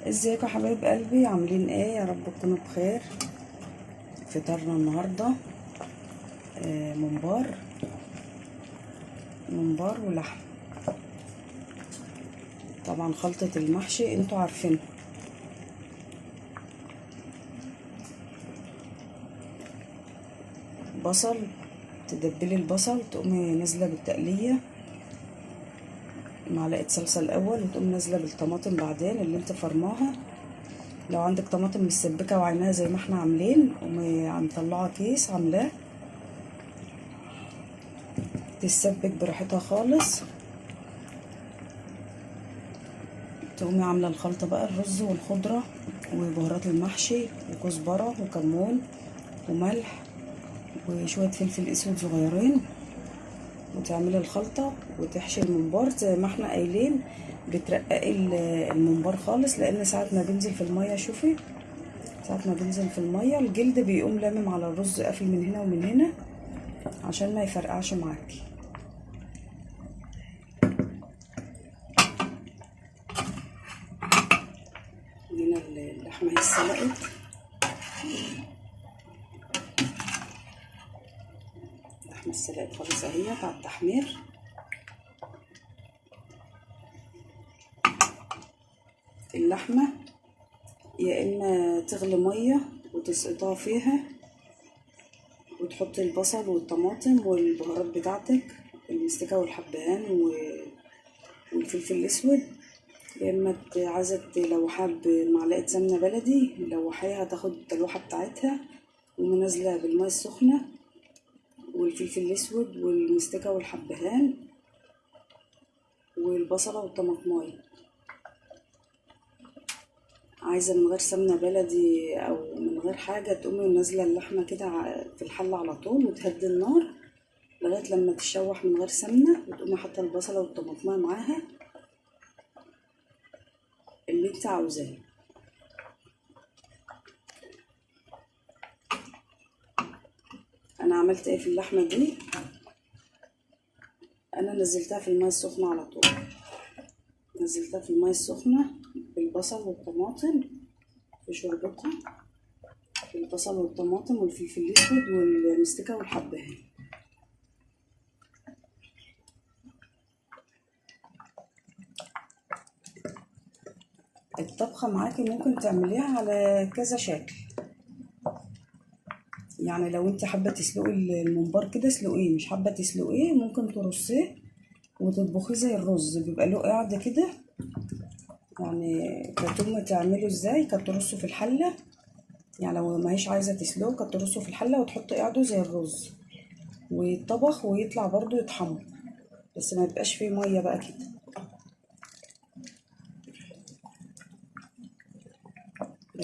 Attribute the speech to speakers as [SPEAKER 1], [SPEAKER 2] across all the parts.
[SPEAKER 1] ازيكم يا حبايب قلبي؟ عاملين ايه؟ يا رب تكونوا بخير. فطرنا النهارده ممبار ولحم. طبعا خلطة المحشي انتوا عارفينها. بصل، تدبلي البصل، تقومي نازله بالتقليه، معلقه صلصه الاول، وتقومي نازله بالطماطم بعدين اللي انت فرماها. لو عندك طماطم مسبكه وعينها زي ما احنا عاملين، قومي مطلعه كيس عاملاه تتسبك براحتها خالص. تقومي عامله الخلطه بقى، الرز والخضره وبهارات المحشي وكزبره وكمون وملح وشويه فلفل اسود صغيرين، وتعملي الخلطه وتحشي الممبار زي ما احنا قايلين. بترققي الممبار خالص، لان ساعه ما بينزل في الميه، شوفي ساعه ما بينزل في الميه الجلد بيقوم لامم على الرز، قافل من هنا ومن هنا عشان ما يفرقعش معاكي. هنا اللحمه هي اتسلقت، اللحمه اتسلقت خالص اهيت على التحمير. اللحمه يا اما تغلي ميه وتسقطها فيها، وتحطي البصل والطماطم والبهارات بتاعتك، المستكه والحبهان والفلفل الاسود، يا اما عايزه لو حاب معلقه سمنه بلدي لوحيها، تاخد التلوحه بتاعتها ومنزله بالميه السخنه والفلفل الاسود والمستكه والحبهان والبصله والطماطمايه. عايزه من غير سمنه بلدي او من غير حاجه، تقومي منزله اللحمه كده في الحله على طول، وتهدي النار لغايه لما تشوح من غير سمنه، وتقومي حاطه البصله والطماطمايه معاها اللي انت عاوزاه. انا عملت ايه في اللحمه دي؟ انا نزلتها في الميه السخنه على طول، نزلتها في الميه السخنه بالبصل والطماطم في شوربتها، البصل والطماطم والفلفل الاسود والمستكه والحبهان. الطبخه معاكي ممكن تعمليها على كذا شكل، يعني لو انت حابه تسلقي الممبار كده اسلقيه، مش حابه تسلقيه ممكن ترصيه وتطبخيه زي الرز، بيبقى له قاعده كده. يعني كانت تعمله ازاي، كانت ترصه في الحله، يعني لو ما هيش عايزه تسلقه كانت ترصه في الحله وتحط قاعده زي الرز، ويتطبخ ويطلع برضو يتحمر، بس ما يبقاش فيه ميه بقى كده.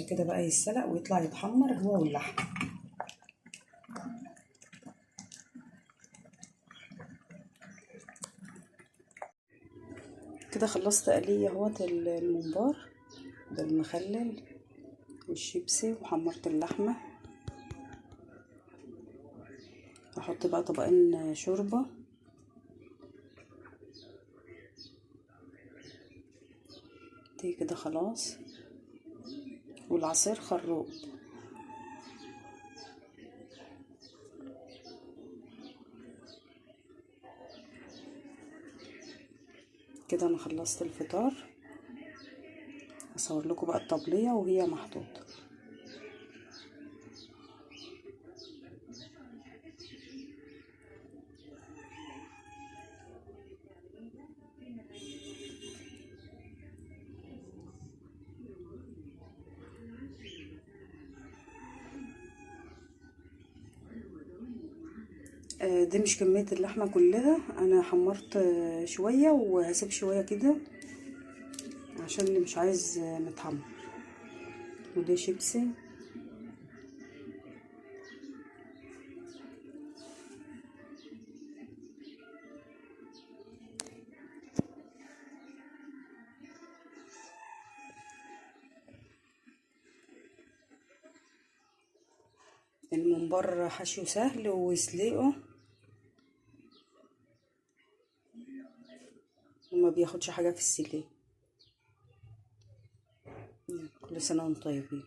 [SPEAKER 1] كده بقى يتسلق ويطلع يتحمر هو واللحم. كده خلصت تقليه اهوت الممبار بالمخلل والشيبسي، وحمرت اللحمه. احط بقى طبقين شوربه، دي كده خلاص، والعصير خروب. كده انا خلصت الفطار، اصور لكم بقى الطبليه وهي محطوطه. دي مش كميه اللحمه كلها، انا حمرت شويه وهسيب شويه كده عشان اللي مش عايز متحمر. ودي شيبسي، الممبار حشو سهل وسلقه وما بياخدش حاجه في السلق. كل سنة وانتم طيبين.